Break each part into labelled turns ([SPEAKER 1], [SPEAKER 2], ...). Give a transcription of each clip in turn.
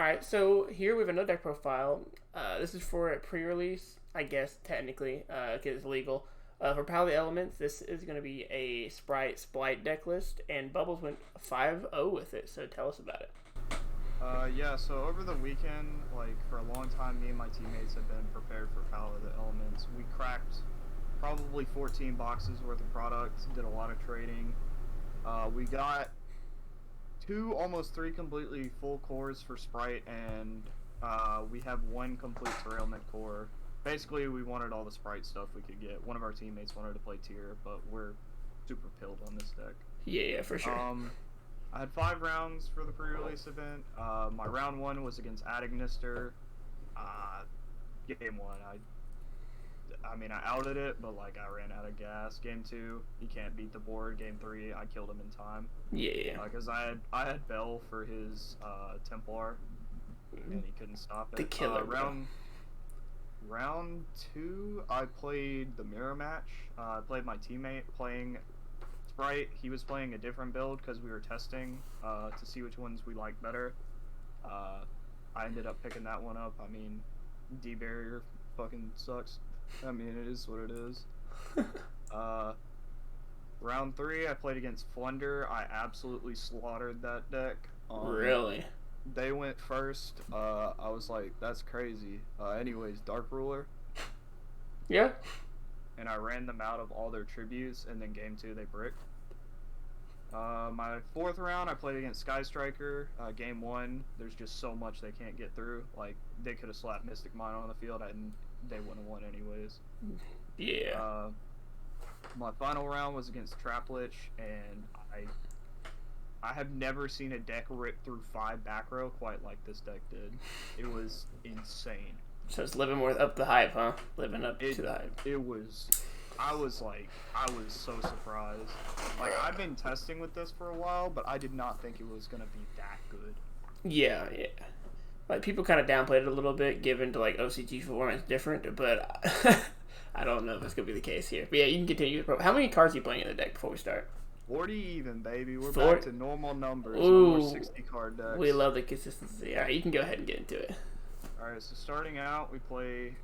[SPEAKER 1] Alright, so here we have another deck profile. This is for a pre-release, I guess, technically, because it's legal. For Power of the Elements, this is going to be a Spright Splight deck list, and Bubbles went 5-0 with it, so tell us about it.
[SPEAKER 2] Yeah, so over the weekend, like, for a long time, me and my teammates have been prepared for Power of the Elements. We cracked probably 14 boxes worth of products, did a lot of trading. We got almost three completely full cores for Spright, and we have one complete derailment core. Basically, we wanted all the Spright stuff we could get. One of our teammates wanted to play tier, but we're super pilled on this deck.
[SPEAKER 1] Yeah, for sure.
[SPEAKER 2] I had 5 rounds for the pre-release event. My round 1 was against Adagnister. Game 1, I mean, I outed it, but like I ran out of gas. Game 2, he can't beat the board. Game 3, I killed him in time.
[SPEAKER 1] Yeah.
[SPEAKER 2] Because I had Bell for his Templar, and he couldn't stop it.
[SPEAKER 1] The killer.
[SPEAKER 2] Round 2, I played the mirror match. I played my teammate playing Spright. He was playing a different build because we were testing to see which ones we liked better. I ended up picking that one up. I mean, D-Barrier fucking sucks. I mean, it is what it is. Round 3, I played against Flunder. I absolutely slaughtered that deck.
[SPEAKER 1] Really?
[SPEAKER 2] They went first. I was like, that's crazy. Anyways, Dark Ruler.
[SPEAKER 1] Yeah.
[SPEAKER 2] And I ran them out of all their tributes, and then game 2 they bricked. My 4th round, I played against Sky Striker. Game 1, there's just so much they can't get through. Like, they could have slapped Mystic Mine on the field, and they wouldn't have won anyways.
[SPEAKER 1] Yeah.
[SPEAKER 2] My final round was against Traplich, and I have never seen a deck rip through 5 back row quite like this deck did. It was insane.
[SPEAKER 1] So it's living more up the hype, huh? Living up to the hype.
[SPEAKER 2] It was. I was so surprised. Like, I've been testing with this for a while, but I did not think it was gonna be that good.
[SPEAKER 1] Yeah. Like, people kind of downplayed it a little bit, given to like OCG form is different, but I don't know if that's gonna be the case here. But yeah, you can continue. How many cards are you playing in the deck before we start?
[SPEAKER 2] 40 even, baby. We're
[SPEAKER 1] 40?
[SPEAKER 2] back to normal numbers.
[SPEAKER 1] Ooh,
[SPEAKER 2] no more 60 card decks.
[SPEAKER 1] We love the consistency. All right, you can go ahead and get into it.
[SPEAKER 2] All right, so starting out, we play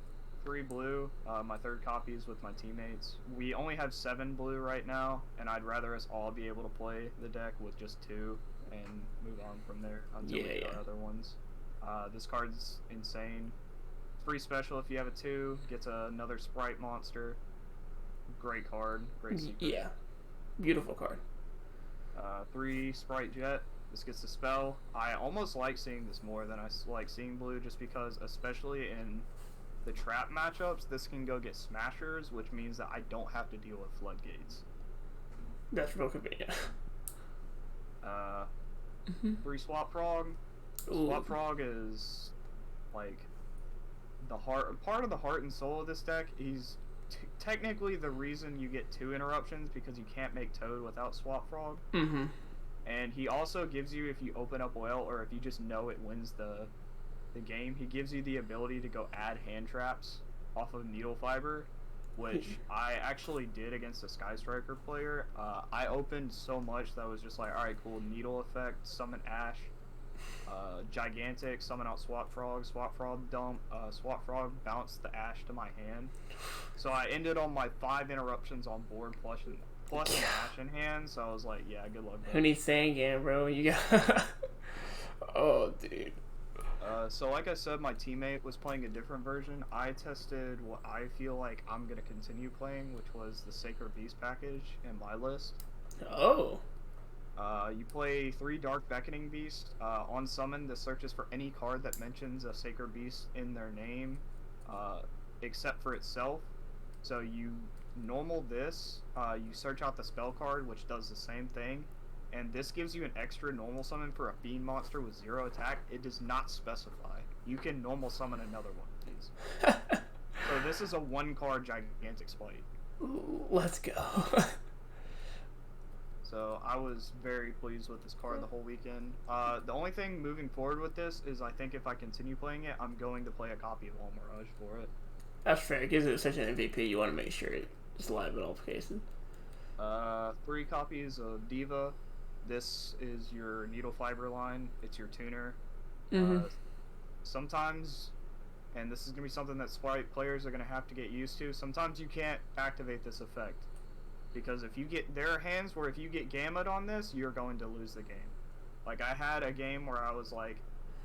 [SPEAKER 2] 3 blue. My 3rd copy is with my teammates. We only have 7 blue right now, and I'd rather us all be able to play the deck with just 2 and move on from there until we get our other ones. This card's insane. Free special if you have a 2. Gets another Spright monster. Great card. Great secret.
[SPEAKER 1] Yeah. Beautiful card.
[SPEAKER 2] 3 Spright Jet. This gets a spell. I almost like seeing this more than I like seeing blue, just because, especially in the trap matchups, this can go get smashers, which means that I don't have to deal with floodgates.
[SPEAKER 1] That's real convenient.
[SPEAKER 2] 3 Swap Frog. Swap Frog is like the part of the heart and soul of this deck. He's technically the reason you get 2 interruptions, because you can't make Toad without Swap Frog. And he also gives you, if you open up well, or if you just know it wins the game, he gives you the ability to go add hand traps off of Needle Fiber, which I actually did against a Sky Striker player. I opened so much that I was just like, alright, cool, Needle Effect, summon Ash, Gigantic, summon out Swap Frog dump, Swap Frog, bounce the Ash to my hand. So I ended on my 5 interruptions on board plus an Ash in hand, so I was like, yeah, good luck, bro.
[SPEAKER 1] Who needs Sangan, bro? You got... Oh, dude.
[SPEAKER 2] So like I said, my teammate was playing a different version. I tested what I feel like I'm going to continue playing, which was the Sacred Beast package in my list.
[SPEAKER 1] Oh.
[SPEAKER 2] You play 3 Dark Beckoning Beasts. On summon, this searches for any card that mentions a Sacred Beast in their name, except for itself. So you normal this, you search out the spell card, which does the same thing, and this gives you an extra normal summon for a fiend monster with 0 attack. It does not specify. You can normal summon another one of these. So this is a 1-card Gigantic Splight.
[SPEAKER 1] Ooh, let's go.
[SPEAKER 2] So I was very pleased with this card the whole weekend. The only thing moving forward with this is I think if I continue playing it, I'm going to play a copy of All Mirage for it.
[SPEAKER 1] That's fair. It gives it such an MVP. You want to make sure it's live in all cases.
[SPEAKER 2] 3 copies of Diva. This is your Needle Fiber line. It's your tuner. sometimes, and this is going to be something that Spright players are going to have to get used to, sometimes you can't activate this effect. Because if you get, there are hands where if you get gammaed on this, you're going to lose the game. Like, I had a game where I was like,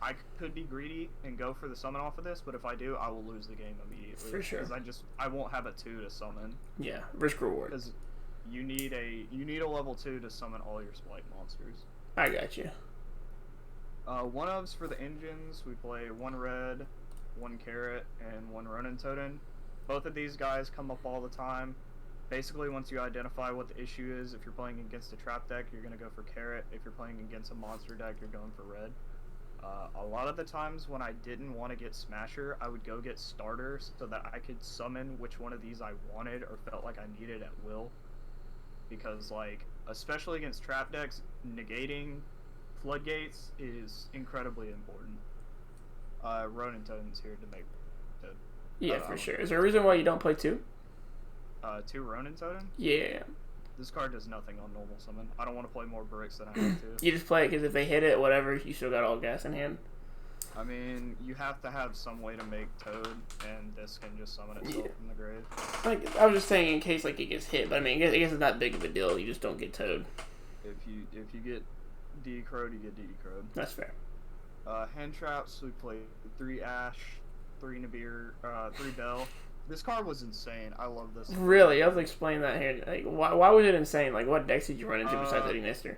[SPEAKER 2] I could be greedy and go for the summon off of this, but if I do, I will lose the game immediately.
[SPEAKER 1] For sure.
[SPEAKER 2] Because I won't have a 2 to summon.
[SPEAKER 1] Yeah, risk reward.
[SPEAKER 2] Because you need a level 2 to summon all your Splight monsters.
[SPEAKER 1] I got you.
[SPEAKER 2] One-ofs for the engines, we play 1 red, 1 carrot, and 1 Ronin Totem. Both of these guys come up all the time. Basically, once you identify what the issue is, if you're playing against a trap deck, you're going to go for carrot. If you're playing against a monster deck, you're going for red. A lot of the times when I didn't want to get Smasher, I would go get starters so that I could summon which one of these I wanted or felt like I needed at will. Because, like, especially against trap decks, negating floodgates is incredibly important. Ronin Totem's here to make the...
[SPEAKER 1] Yeah, for sure. Is there a reason why you don't play 2?
[SPEAKER 2] 2 Ronin Totem?
[SPEAKER 1] Yeah.
[SPEAKER 2] This card does nothing on normal summon. I don't want to play more bricks than I have to.
[SPEAKER 1] You just play it because if they hit it, whatever, you still got all gas in hand.
[SPEAKER 2] I mean, you have to have some way to make Toad, and this can just summon itself from the grave.
[SPEAKER 1] Like, I was just saying in case like it gets hit, but I mean, I guess it's not big of a deal. You just don't get Toad.
[SPEAKER 2] If you get DD Crowed, you get DD Crowed.
[SPEAKER 1] That's fair.
[SPEAKER 2] Hand traps, we play 3 Ash, 3 Nabir, 3 Bell. This card was insane. I love this.
[SPEAKER 1] Really? I was explaining that here. Like, why was it insane? Like, what decks did you run into besides Eddie Nestor?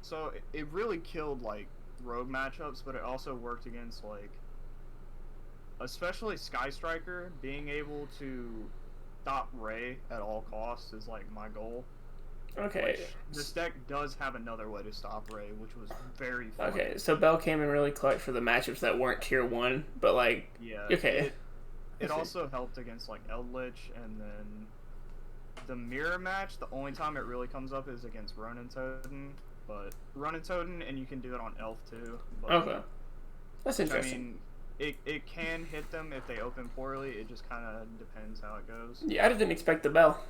[SPEAKER 2] So, it really killed, like, rogue matchups, but it also worked against, like, especially Sky Striker. Being able to stop Ray at all costs is, like, my goal.
[SPEAKER 1] Okay.
[SPEAKER 2] This deck does have another way to stop Ray, which was very fun.
[SPEAKER 1] Okay, so Bell came in really clutch for the matchups that weren't tier 1, but, like,
[SPEAKER 2] yeah,
[SPEAKER 1] okay.
[SPEAKER 2] It also helped against, like, Eldritch, and then the mirror match, the only time it really comes up is against Ronin Totem, but Ronin Totem, and you can do it on Elf, too. But,
[SPEAKER 1] okay. That's interesting.
[SPEAKER 2] I mean, it can hit them if they open poorly, it just kind of depends how it goes.
[SPEAKER 1] Yeah, I just didn't expect the Bell.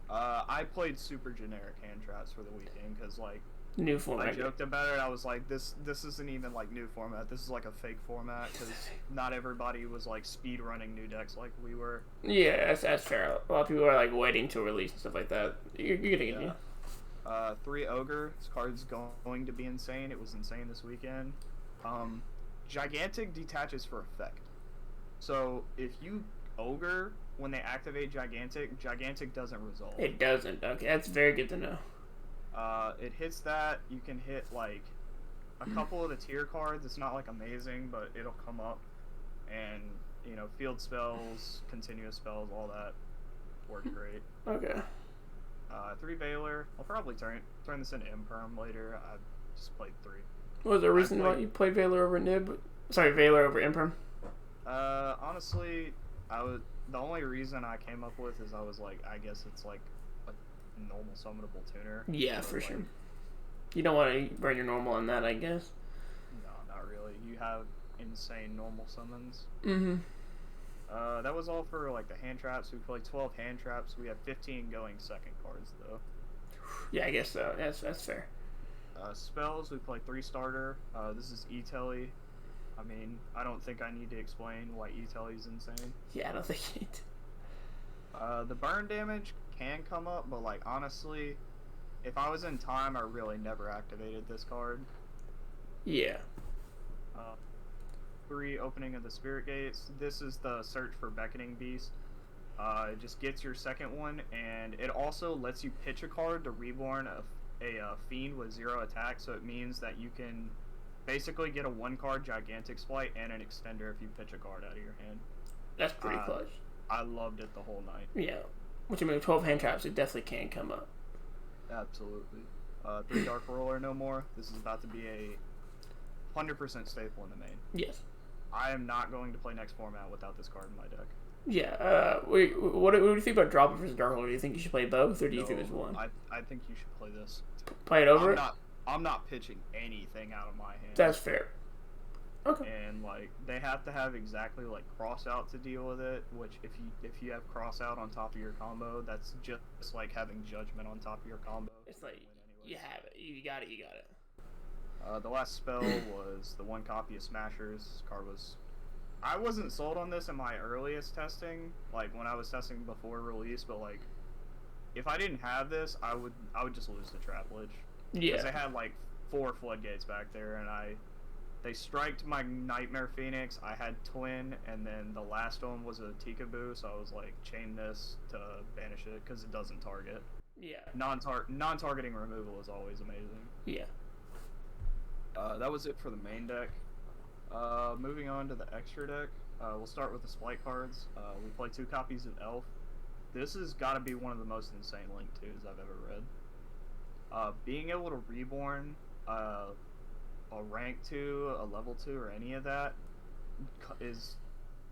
[SPEAKER 2] I played super generic hand traps for the weekend, because, like,
[SPEAKER 1] new format.
[SPEAKER 2] I joked about it. I was like, this isn't even like new format. This is like a fake format because not everybody was like speed running new decks like we were.
[SPEAKER 1] Yeah, that's fair. A lot of people are like waiting to release and stuff like that. You're gonna get me.
[SPEAKER 2] 3 Ogre. This card's going to be insane. It was insane this weekend. Gigantic detaches for effect. So if you Ogre when they activate Gigantic doesn't resolve.
[SPEAKER 1] It doesn't. Okay, that's very good to know.
[SPEAKER 2] It hits that. You can hit like a couple of the tier cards. It's not like amazing, but it'll come up, and you know, field spells, continuous spells, all that worked great.
[SPEAKER 1] Okay.
[SPEAKER 2] 3 Veiler. I'll probably turn this into Imperm later. I just played 3.
[SPEAKER 1] Was there a reason why you played Veiler over Nib? Sorry, Veiler over Imperm.
[SPEAKER 2] Honestly, the only reason I came up with is I was like, I guess it's like normal summonable tuner.
[SPEAKER 1] Yeah,
[SPEAKER 2] so
[SPEAKER 1] for
[SPEAKER 2] like,
[SPEAKER 1] sure. You don't want to burn your normal on that, I guess.
[SPEAKER 2] No, not really. You have insane normal summons.
[SPEAKER 1] Mm-hmm.
[SPEAKER 2] That was all for like the hand traps. We played 12 hand traps. We had 15 going second cards though.
[SPEAKER 1] Yeah, I guess so. That's fair.
[SPEAKER 2] Spells, we played 3 starter. This is E-Telly. I mean, I don't think I need to explain why E-Telly is insane.
[SPEAKER 1] Yeah, I don't think you need to.
[SPEAKER 2] The burn damage can come up, but like honestly, if I was in time, I really never activated this card.
[SPEAKER 1] Yeah.
[SPEAKER 2] 3 opening of the spirit gates. This is the search for beckoning beast. It just gets your second one, and it also lets you pitch a card to reborn a fiend with 0 attack. So it means that you can basically get a 1-card gigantic Splight and an extender if you pitch a card out of your hand.
[SPEAKER 1] That's pretty clutch.
[SPEAKER 2] I loved it the whole night.
[SPEAKER 1] Yeah. Which, I mean, 12 hand traps, it definitely can come up.
[SPEAKER 2] Absolutely. 3 Dark Roller, no more. This is about to be a 100% staple in the main.
[SPEAKER 1] Yes.
[SPEAKER 2] I am not going to play next format without this card in my deck.
[SPEAKER 1] Yeah. What do you think about Dropper versus Dark Roller? Do you think you should play both, or do you think there's one?
[SPEAKER 2] I think you should play this.
[SPEAKER 1] Play it over?
[SPEAKER 2] I'm not pitching anything out of my hand.
[SPEAKER 1] That's fair. Okay.
[SPEAKER 2] And like they have to have exactly like cross out to deal with it, which if you have cross out on top of your combo, that's just like having judgment on top of your combo.
[SPEAKER 1] It's like you have it. You got it.
[SPEAKER 2] The last spell was the one copy of Smashers. This card was... I wasn't sold on this in my earliest testing, like when I was testing before release, but like if I didn't have this, I would just lose the Trap Lich.
[SPEAKER 1] Yeah.
[SPEAKER 2] Because they had like 4 floodgates back there, and they striked my Nightmare Phoenix. I had Twin, and then the last one was a Tikaboo, so I was like, chain this to banish it because it doesn't target.
[SPEAKER 1] Yeah.
[SPEAKER 2] Non-targeting removal is always amazing.
[SPEAKER 1] Yeah.
[SPEAKER 2] That was it for the main deck. Moving on to the extra deck, we'll start with the Splight cards. We play 2 copies of Elf. This has got to be one of the most insane Link 2s I've ever read. Being able to reborn a rank 2, a level 2, or any of that is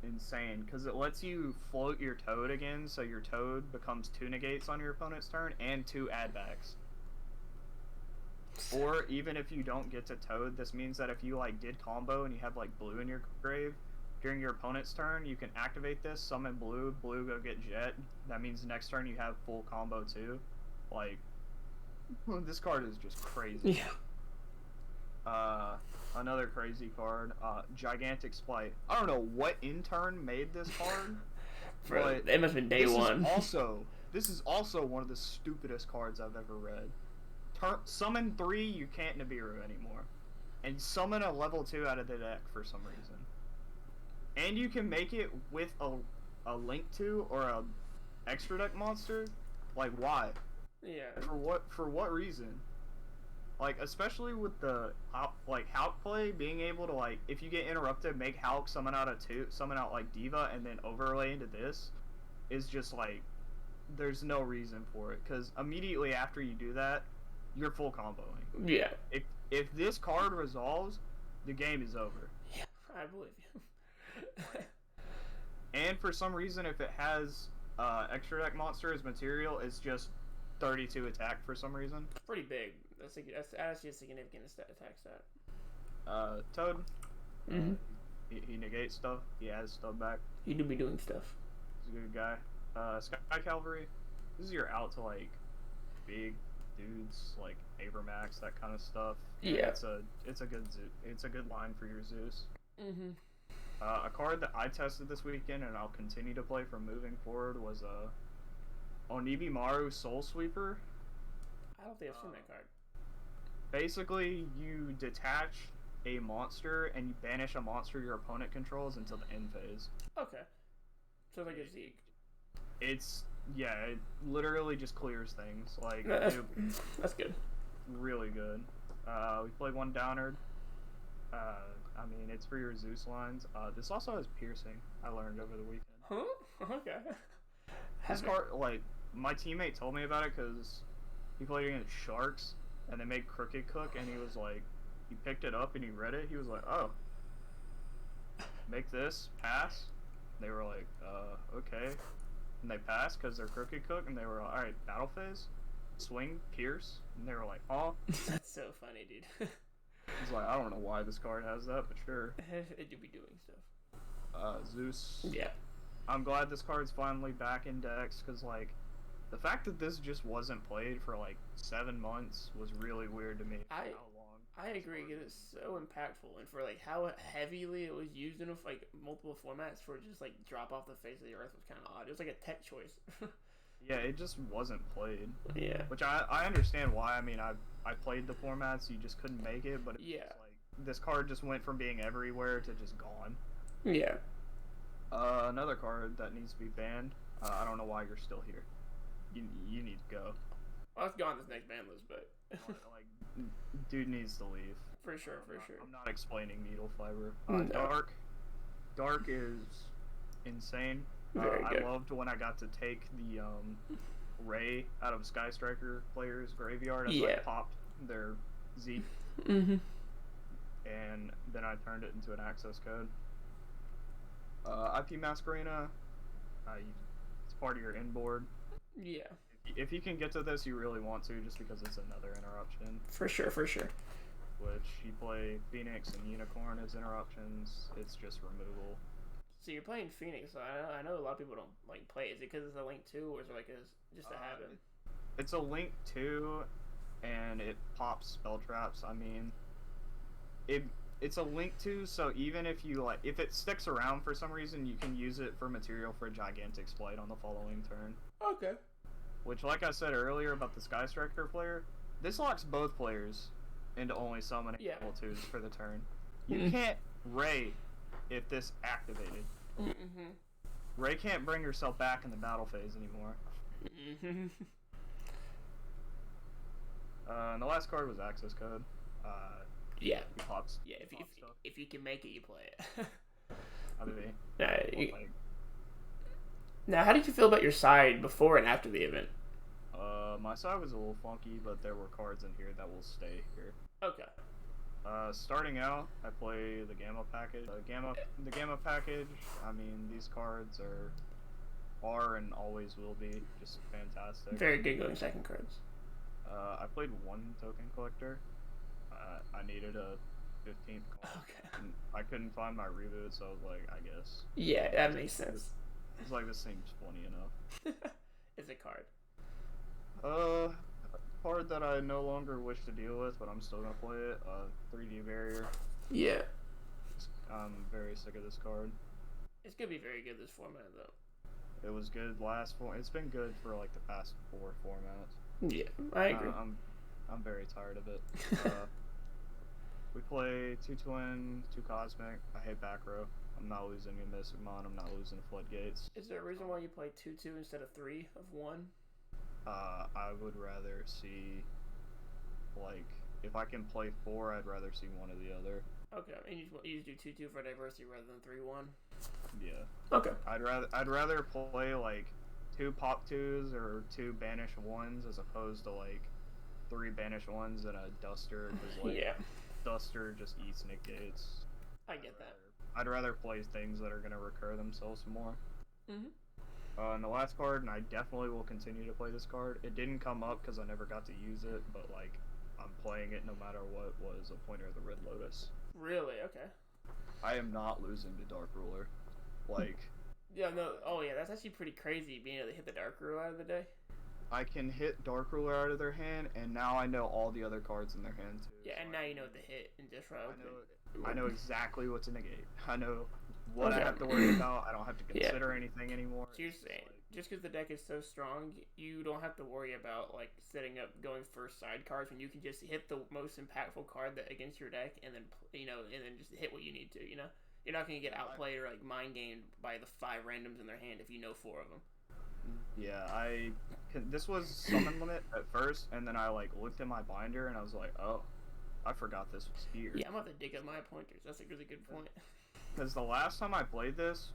[SPEAKER 2] insane, because it lets you float your Toad again, so your Toad becomes 2 negates on your opponent's turn and 2 add-backs. Or even if you don't get to Toad, this means that if you like did combo and you have like blue in your grave, during your opponent's turn, you can activate this, summon blue, go get Jet. That means next turn you have full combo too. Like, this card is just crazy.
[SPEAKER 1] Yeah.
[SPEAKER 2] Another crazy card, Gigantic Splight. I don't know what intern made this card,
[SPEAKER 1] but it must have been day one.
[SPEAKER 2] This is also one of the stupidest cards I've ever read. Summon 3, you can't Nibiru anymore. And summon a level 2 out of the deck for some reason. And you can make it with a Link 2 or a extra deck monster? Like, why?
[SPEAKER 1] Yeah.
[SPEAKER 2] For what reason? Like, especially with the Hulk play, being able to, like, if you get interrupted, make Hulk summon out like Diva and then overlay into this is just like, there's no reason for it, because immediately after you do that, you're full comboing.
[SPEAKER 1] Yeah.
[SPEAKER 2] If this card resolves, the game is over.
[SPEAKER 1] Yeah, I believe you.
[SPEAKER 2] And for some reason, if it has extra deck monster as material, it's just 32 attack for some reason.
[SPEAKER 1] Pretty big. That's actually a significant attack stat.
[SPEAKER 2] Toad.
[SPEAKER 1] Mm-hmm.
[SPEAKER 2] He negates stuff. He has stuff back.
[SPEAKER 1] He do be doing stuff.
[SPEAKER 2] He's a good guy. Sky Cavalry. This is your out to like big dudes like Abramax, that kind of stuff.
[SPEAKER 1] Yeah.
[SPEAKER 2] It's a good line for your Zeus.
[SPEAKER 1] Mm-hmm.
[SPEAKER 2] A card that I tested this weekend and I'll continue to play from moving forward was Onibimaru Soul Sweeper.
[SPEAKER 1] I don't think I've seen that card.
[SPEAKER 2] Basically, you detach a monster and you banish a monster your opponent controls until the end phase.
[SPEAKER 1] Okay. So like a Zeke.
[SPEAKER 2] It literally just clears things. Like,
[SPEAKER 1] that's good.
[SPEAKER 2] Really good. We played 1 Downard. I mean, it's for your Zeus lines. This also has piercing, I learned over the weekend.
[SPEAKER 1] Huh? Okay.
[SPEAKER 2] This card, like, my teammate told me about it because he played against Sharks, and they made Crooked Cook, and he was like, he picked it up and he read it, he was like, oh, make this, pass? They were like, okay. And they passed because they're Crooked Cook, and they were like, alright, battle phase, swing, pierce, and they were like, oh.
[SPEAKER 1] That's so funny, dude.
[SPEAKER 2] He's like, I don't know why this card has that, but sure.
[SPEAKER 1] It do be doing stuff.
[SPEAKER 2] Zeus.
[SPEAKER 1] Yeah.
[SPEAKER 2] I'm glad this card's finally back in decks, because, like, the fact that this just wasn't played for, like, 7 months was really weird to me.
[SPEAKER 1] I agree, because it's so impactful, and for, like, how heavily it was used in, like, multiple formats for just, like, drop off the face of the earth was kind of odd. It was, like, a tech choice.
[SPEAKER 2] Yeah, it just wasn't played.
[SPEAKER 1] Yeah.
[SPEAKER 2] Which I understand why. I mean, I played the formats, you just couldn't make it, but
[SPEAKER 1] yeah.
[SPEAKER 2] Like, this card just went from being everywhere to just gone.
[SPEAKER 1] Yeah.
[SPEAKER 2] Another card that needs to be banned. I don't know why you're still here. You need to go.
[SPEAKER 1] Well, it's gone this next ban list, but
[SPEAKER 2] like, dude needs to leave.
[SPEAKER 1] For sure.
[SPEAKER 2] I'm not explaining Needle Fiber.
[SPEAKER 1] No.
[SPEAKER 2] Dark is insane. I loved when I got to take the Ray out of Sky Striker players' graveyard as I popped their Z.
[SPEAKER 1] Mm-hmm.
[SPEAKER 2] And then I turned it into an access code. IP Masquerena, it's part of your inboard.
[SPEAKER 1] Yeah.
[SPEAKER 2] If you can get to this, you really want to, just because it's another interruption.
[SPEAKER 1] For sure.
[SPEAKER 2] Which you play Phoenix and Unicorn as interruptions. It's just removal.
[SPEAKER 1] So you're playing Phoenix. So I know a lot of people don't like play. Is it because it's a Link 2, or is it like just a habit?
[SPEAKER 2] It's a Link 2, and it pops spell traps. I mean, it's a link to, so even if you like, if it sticks around for some reason, you can use it for material for a gigantic Splight on the following turn.
[SPEAKER 1] Okay.
[SPEAKER 2] Which, like I said earlier about the Sky Striker player, this locks both players into only summoning level 2s for the turn. You can't Ray if this activated. Ray can't bring herself back in the battle phase anymore. And the last card was Access Code.
[SPEAKER 1] Yeah.
[SPEAKER 2] Pops.
[SPEAKER 1] Yeah. If you can make it, you play it.
[SPEAKER 2] I mean,
[SPEAKER 1] now, how did you feel about your side before and after the event?
[SPEAKER 2] My side was a little funky, but there were cards in here that will stay here.
[SPEAKER 1] Okay.
[SPEAKER 2] Starting out, I play the Gamma package. The Gamma package. I mean, these cards are and always will be just fantastic.
[SPEAKER 1] Very good going second cards.
[SPEAKER 2] I played one token collector. I needed a 15th card.
[SPEAKER 1] Okay.
[SPEAKER 2] I couldn't find my reboot, so I was like, I guess.
[SPEAKER 1] Yeah, that makes sense.
[SPEAKER 2] It's like, this seems funny enough.
[SPEAKER 1] It's a card.
[SPEAKER 2] Card that I no longer wish to deal with, but I'm still gonna play it. 3D Barrier.
[SPEAKER 1] Yeah.
[SPEAKER 2] I'm very sick of this card.
[SPEAKER 1] It's gonna be very good this format, though.
[SPEAKER 2] It was good last format. It's been good for like the past 4 formats.
[SPEAKER 1] Yeah, I agree.
[SPEAKER 2] I'm very tired of it. We play 2 Twin, 2 Cosmic. I hate back row. I'm not losing a Mystic Mon. I'm not losing Floodgates.
[SPEAKER 1] Is there a reason why you play 2/2 instead of 3 of 1?
[SPEAKER 2] I would rather see, like, if I can play 4, I'd rather see one or the other.
[SPEAKER 1] Okay, and you just do 2/2 for diversity rather than 3/1.
[SPEAKER 2] Yeah.
[SPEAKER 1] Okay.
[SPEAKER 2] I'd rather play like 2 pop 2s or 2 banish 1s as opposed to like 3 banish 1s and a Duster, because like Duster just eats negates.
[SPEAKER 1] I get that.
[SPEAKER 2] I'd rather play things that are gonna recur themselves more. And the last card, and I definitely will continue to play this card. It didn't come up because I never got to use it, but like I'm playing it no matter what. Was a Pointer of the Red Lotus.
[SPEAKER 1] Really? Okay.
[SPEAKER 2] I am not losing to Dark Ruler. Like.
[SPEAKER 1] Yeah. No. Oh yeah. That's actually pretty crazy being able to hit the Dark Ruler out of the day.
[SPEAKER 2] I can hit Dark Ruler out of their hand, and now I know all the other cards in their hand too.
[SPEAKER 1] Yeah, and now you know what to hit and just right.
[SPEAKER 2] I know exactly what to negate. I know what I have to worry about. I don't have to consider anything anymore.
[SPEAKER 1] So you're saying just because the deck is so strong, you don't have to worry about like setting up going first side cards when you can just hit the most impactful card that against your deck, and then and then just hit what you need to. You're not gonna get outplayed or like mind gamed by the 5 randoms in their hand if you know 4 of them.
[SPEAKER 2] Yeah, this was summon limit at first, and then I like looked at my binder and I was like, oh, I forgot this was here.
[SPEAKER 1] Yeah, I'm gonna have to dig up my pointers. That's a really good point.
[SPEAKER 2] Because the last time I played this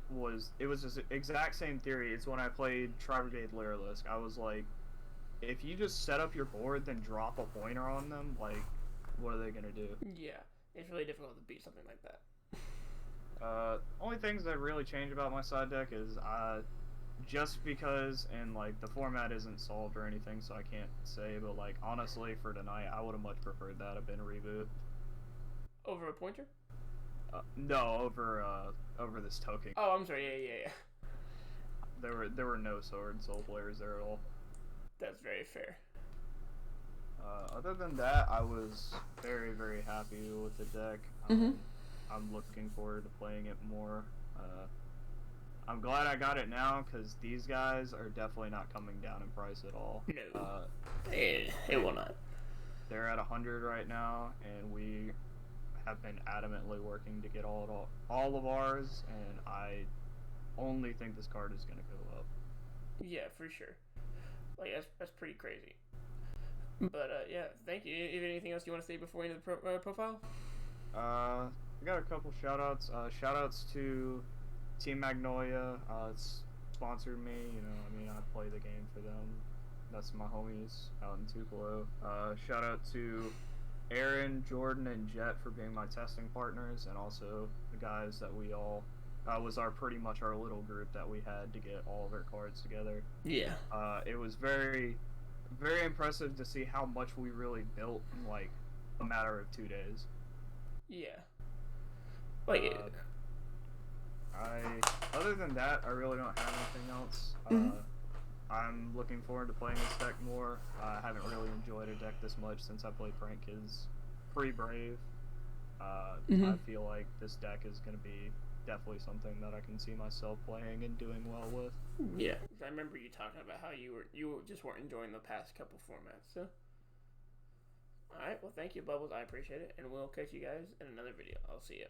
[SPEAKER 2] it was the exact same theory. It's when I played Tri-Brigade Lyrilisk. I was like, if you just set up your board then drop a pointer on them, like, what are they gonna do?
[SPEAKER 1] Yeah, it's really difficult to beat something like that.
[SPEAKER 2] Only things that really change about my side deck is just because, and like the format isn't solved or anything, so I can't say, but like honestly for tonight I would have much preferred that have been a reboot.
[SPEAKER 1] Over a pointer?
[SPEAKER 2] No, over this token.
[SPEAKER 1] Oh, I'm sorry. Yeah.
[SPEAKER 2] There were no Sword Soul players there at all.
[SPEAKER 1] That's very fair.
[SPEAKER 2] Other than that, I was very, very happy with the deck. I'm looking forward to playing it more. I'm glad I got it now because these guys are definitely not coming down in price at all.
[SPEAKER 1] No, it will not.
[SPEAKER 2] They're at 100 right now, and we have been adamantly working to get all of ours, and I only think this card is going to go up.
[SPEAKER 1] Yeah, for sure. Like, that's pretty crazy. But, yeah, thank you. Anything else you want to say before we end the profile?
[SPEAKER 2] I got a couple shout-outs. Shout-outs to Team Magnolia. It's sponsored me, I play the game for them. That's my homies out in Tupelo. Shout-out to Aaron, Jordan, and Jet for being my testing partners, and also the guys that we all was pretty much our little group that we had to get all of our cards together.
[SPEAKER 1] Yeah.
[SPEAKER 2] It was very, very impressive to see how much we really built in like a matter of 2 days.
[SPEAKER 1] Yeah. Like
[SPEAKER 2] other than that, I really don't have anything else. I'm looking forward to playing this deck more. I haven't really enjoyed a deck this much since I played Frank Kids pre-Brave. I feel like this deck is going to be definitely something that I can see myself playing and doing well with.
[SPEAKER 1] Yeah, I remember you talking about how you just weren't enjoying the past couple formats. So, all right, well, thank you, Bubbles. I appreciate it, and we'll catch you guys in another video. I'll see you.